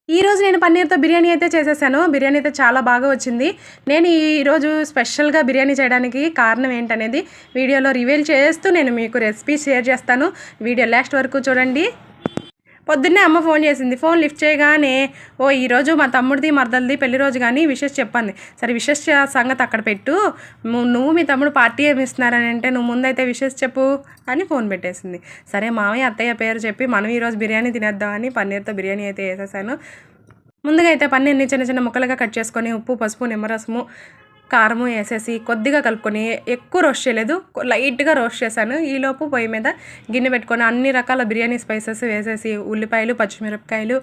ఈరోజు నేను పన్నీర్‌తో బిర్యానీ అయితే చేసేసాను. బిర్యానీ అయితే చాలా బాగా వచ్చింది. నేను ఈరోజు స్పెషల్‌గా బిర్యానీ చేయడానికి కారణం ఏంటనేది వీడియోలో రివీల్ చేస్తూ నేను మీకు రెసిపీ షేర్ చేస్తాను. వీడియో లాస్ట్ వరకు చూడండి. పొద్దున్నే అమ్మ ఫోన్ చేసింది. ఫోన్ లిఫ్ట్ చేయగానే, ఈరోజు మా తమ్ముడిది, మరదలిది పెళ్లి రోజు గానీ విషెస్ చెప్పంది. సరే విషెస్ సంగతి అక్కడ పెట్టు. నువ్వు మీ తమ్ముడు పార్టీ ఏమి ఇస్తున్నారని అంటే, నువ్వు ముందైతే విషెస్ చెప్పు అని ఫోన్ పెట్టేసింది. సరే మామయ్య, అత్తయ్య పేరు చెప్పి మనం ఈరోజు బిర్యానీ తినేద్దామని పన్నీర్‌తో బిర్యానీ అయితే వేసేసాను. ముందుగా అయితే పన్నీర్‌ని చిన్న చిన్న ముక్కలుగా కట్ చేసుకొని ఉప్పు, పసుపు, నిమ్మరసము, కారము వేసేసి కొద్దిగా కలుపుకొని, ఎక్కువ రోస్ట్ చేయలేదు, లైట్గా రోస్ట్ చేశాను. ఈలోపు పొయ్యి మీద గిన్నె పెట్టుకొని అన్ని రకాల బిర్యానీ స్పైసెస్ వేసేసి ఉల్లిపాయలు, పచ్చిమిరపకాయలు,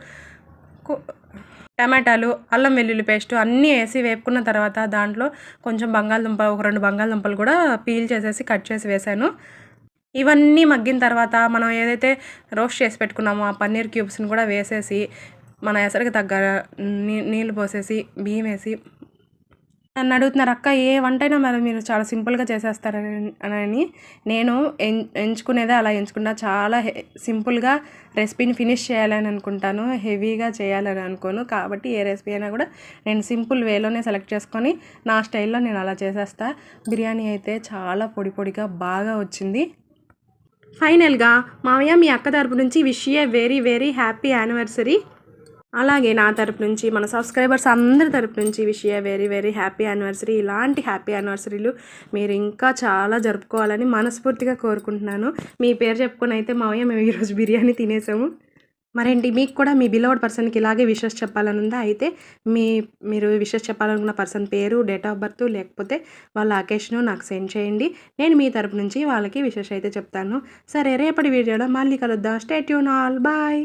టమాటాలు, అల్లం వెల్లుల్లి పేస్టు అన్నీ వేసి వేపుకున్న తర్వాత దాంట్లో కొంచెం బంగాళదుంప, ఒక 2 బంగాళదుంపలు కూడా పీల్ చేసేసి కట్ చేసి వేశాను. ఇవన్నీ మగ్గిన తర్వాత మనం ఏదైతే రోస్ట్ చేసి పెట్టుకున్నామో ఆ పన్నీర్ క్యూబ్స్ని కూడా వేసేసి, మన ఎసరికి తగ్గ నీళ్ళు పోసేసి, బియ్యం వేసి, నన్ను అడుగుతున్నారు, అక్క ఏ వంటైనా మరి మీరు చాలా సింపుల్గా చేసేస్తారని. నేను ఎంచుకునేదే అలా ఎంచుకుంటా. చాలా సింపుల్గా రెసిపీని ఫినిష్ చేయాలని అనుకుంటాను, హెవీగా చేయాలని అనుకోను. కాబట్టి ఏ రెసిపీ అయినా కూడా నేను సింపుల్ వేలోనే సెలెక్ట్ చేసుకొని నా స్టైల్లో నేను అలా చేసేస్తా. బిర్యానీ అయితే చాలా పొడి పొడిగా బాగా వచ్చింది. ఫైనల్గా మామయ్య, మీ అక్క తరపు నుంచి wish you very very happy anniversary. అలాగే నా తరపు నుంచి, మన సబ్స్క్రైబర్స్ అందరి తరపు నుంచి wish you very very happy anniversary. ఇలాంటి హ్యాపీ యానివర్సరీలు మీరు ఇంకా చాలా జరుపుకోవాలని మనస్ఫూర్తిగా కోరుకుంటున్నాను. మీ పేరు చెప్పుకొని అయితే మావయ్య మేము ఈరోజు బిర్యానీ తినేసాము. మరేంటి, మీకు కూడా మీ బిలౌడ్ పర్సన్కి ఇలాగే విషెస్ చెప్పాలని ఉందా? అయితే మీరు విషెస్ చెప్పాలనుకున్న పర్సన్ పేరు, డేట్ ఆఫ్ బర్త్, లేకపోతే వాళ్ళ అకేషను నాకు సెండ్ చేయండి. నేను మీ తరపు నుంచి వాళ్ళకి విషెస్ అయితే చెప్తాను. సరే, రేపటి వీడియోలో మళ్ళీ కలుద్దాం. Stay tune all. బాయ్.